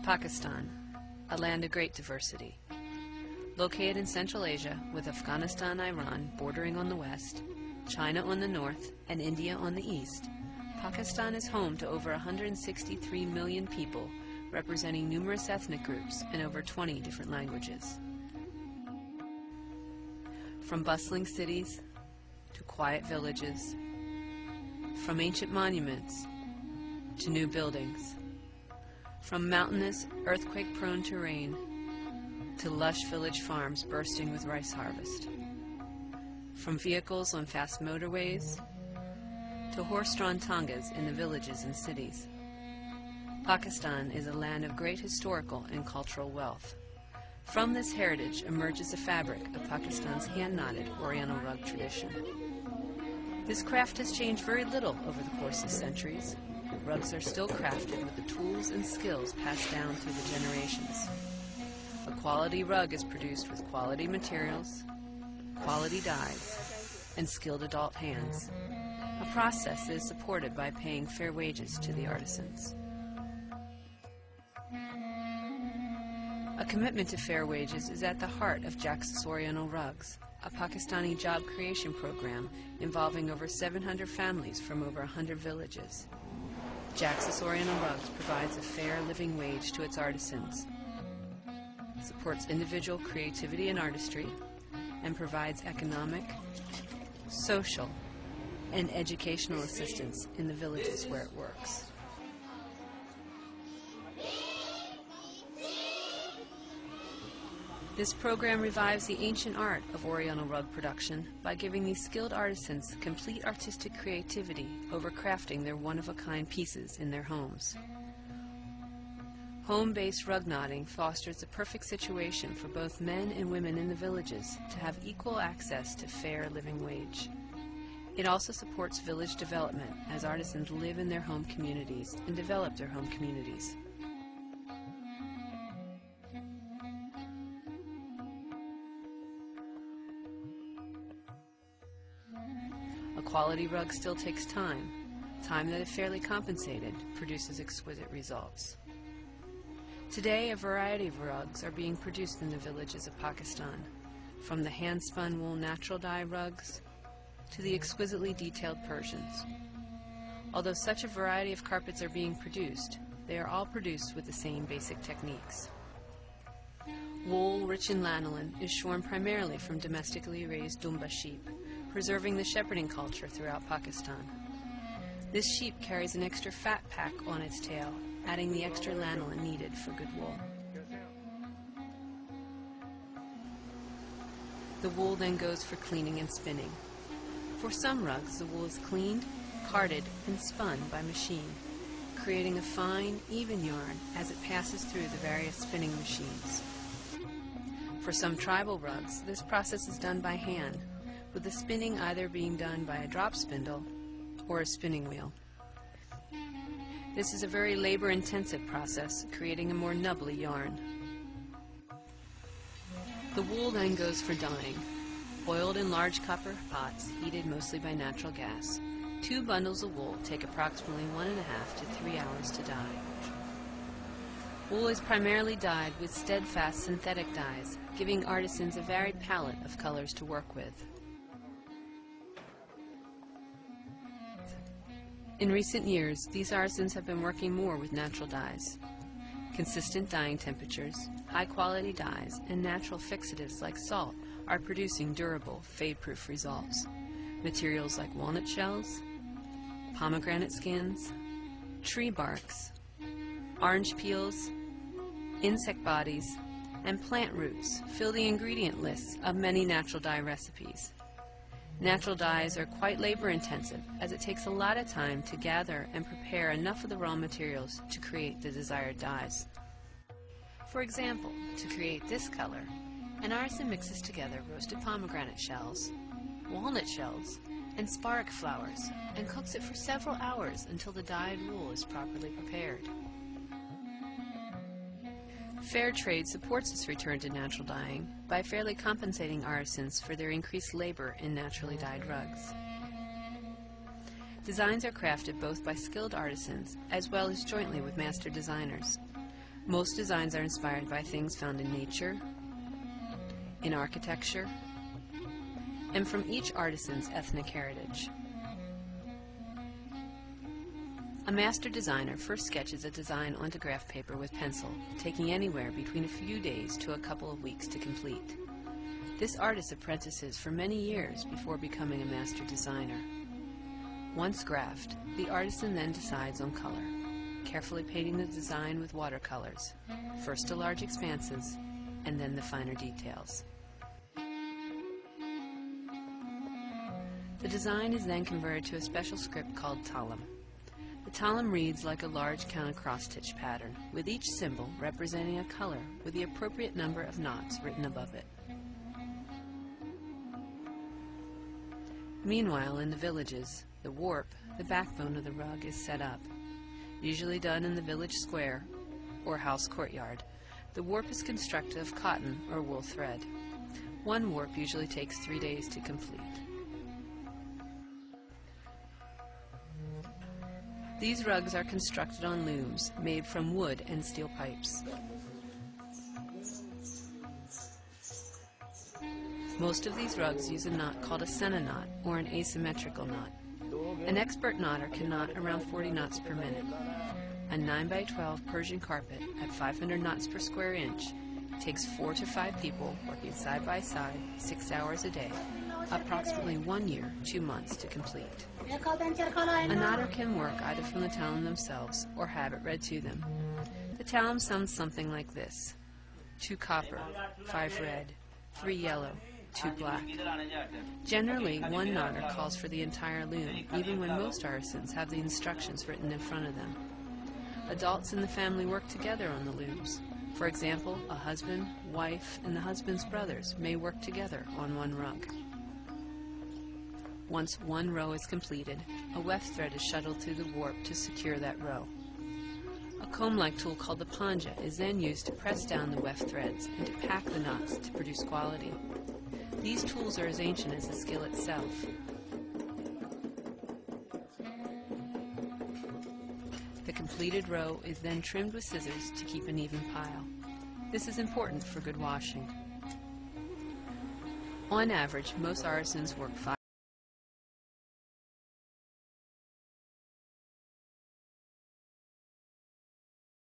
Pakistan, a land of great diversity. Located in Central Asia, with Afghanistan, Iran bordering on the west, China on the north, and India on the east, Pakistan is home to over 163 million people, representing numerous ethnic groups and over 20 different languages. From bustling cities to quiet villages, from ancient monuments to new buildings, from mountainous, earthquake-prone terrain to lush village farms bursting with rice harvest, from vehicles on fast motorways to horse-drawn tangas in the villages and cities. Pakistan is a land of great historical and cultural wealth. From this heritage emerges the fabric of Pakistan's hand-knotted Oriental rug tradition. This craft has changed very little over the course of centuries. Rugs are still crafted with the tools and skills passed down through the generations. A quality rug is produced with quality materials, quality dyes, and skilled adult hands, a process that is supported by paying fair wages to the artisans. A commitment to fair wages is at the heart of Jax's Oriental Rugs, a Pakistani job creation program involving over 700 families from over 100 villages. Jax's Oriental Rugs provides a fair living wage to its artisans, supports individual creativity and artistry, and provides economic, social, and educational assistance in the villages where it works. This program revives the ancient art of Oriental rug production by giving these skilled artisans complete artistic creativity over crafting their one-of-a-kind pieces in their homes. Home-based rug knotting fosters a perfect situation for both men and women in the villages to have equal access to fair living wage. It also supports village development as artisans live in their home communities and develop their home communities. A quality rug still takes time. Time that, if fairly compensated, produces exquisite results. Today, a variety of rugs are being produced in the villages of Pakistan, from the hand-spun wool natural dye rugs to the exquisitely detailed Persians. Although such a variety of carpets are being produced, they are all produced with the same basic techniques. Wool rich in lanolin is shorn primarily from domestically raised Dumba sheep, preserving the shepherding culture throughout Pakistan. This sheep carries an extra fat pack on its tail, adding the extra lanolin needed for good wool. The wool then goes for cleaning and spinning. For some rugs, the wool is cleaned, carded, and spun by machine, creating a fine, even yarn as it passes through the various spinning machines. For some tribal rugs, this process is done by hand, with the spinning either being done by a drop spindle or a spinning wheel. This is a very labor-intensive process, creating a more nubbly yarn. The wool then goes for dyeing. Boiled in large copper pots, heated mostly by natural gas, 2 bundles of wool take approximately 1.5 to 3 hours to dye. Wool is primarily dyed with steadfast synthetic dyes, giving artisans a varied palette of colors to work with. In recent years, these artisans have been working more with natural dyes. Consistent dyeing temperatures, high-quality dyes, and natural fixatives like salt are producing durable, fade-proof results. Materials like walnut shells, pomegranate skins, tree barks, orange peels, insect bodies, and plant roots fill the ingredient lists of many natural dye recipes. Natural dyes are quite labor-intensive, as it takes a lot of time to gather and prepare enough of the raw materials to create the desired dyes. For example, to create this color, an artisan mixes together roasted pomegranate shells, walnut shells, and spark flowers, and cooks it for several hours until the dyed wool is properly prepared. Fair trade supports this return to natural dyeing by fairly compensating artisans for their increased labor in naturally dyed rugs. Designs are crafted both by skilled artisans as well as jointly with master designers. Most designs are inspired by things found in nature, in architecture, and from each artisan's ethnic heritage. A master designer first sketches a design onto graph paper with pencil, taking anywhere between a few days to a couple of weeks to complete. This artist apprentices for many years before becoming a master designer. Once graphed, the artisan then decides on color, carefully painting the design with watercolors, first to large expanses, and then the finer details. The design is then converted to a special script called talam. The talam reads like a large counted cross-stitch pattern, with each symbol representing a color with the appropriate number of knots written above it. Meanwhile, in the villages, the warp, the backbone of the rug, is set up. Usually done in the village square or house courtyard. The warp is constructed of cotton or wool thread. One warp usually takes 3 days to complete. These rugs are constructed on looms made from wood and steel pipes. Most of these rugs use a knot called a sena knot, or an asymmetrical knot. An expert knotter can knot around 40 knots per minute. A 9x12 Persian carpet at 500 knots per square inch takes 4 to 5 people working side by side 6 hours a day, approximately 1 year, 2 months to complete. A knotter can work either from the talam themselves or have it read to them. The talam sounds something like this: 2 copper, 5 red, 3 yellow, 2 black. Generally, one knotter calls for the entire loom, even when most artisans have the instructions written in front of them. Adults in the family work together on the looms. For example, a husband, wife, and the husband's brothers may work together on one rug. Once one row is completed, a weft thread is shuttled through the warp to secure that row. A comb-like tool called the panja is then used to press down the weft threads and to pack the knots to produce quality. These tools are as ancient as the skill itself. The completed row is then trimmed with scissors to keep an even pile. This is important for good washing. On average, most artisans work 5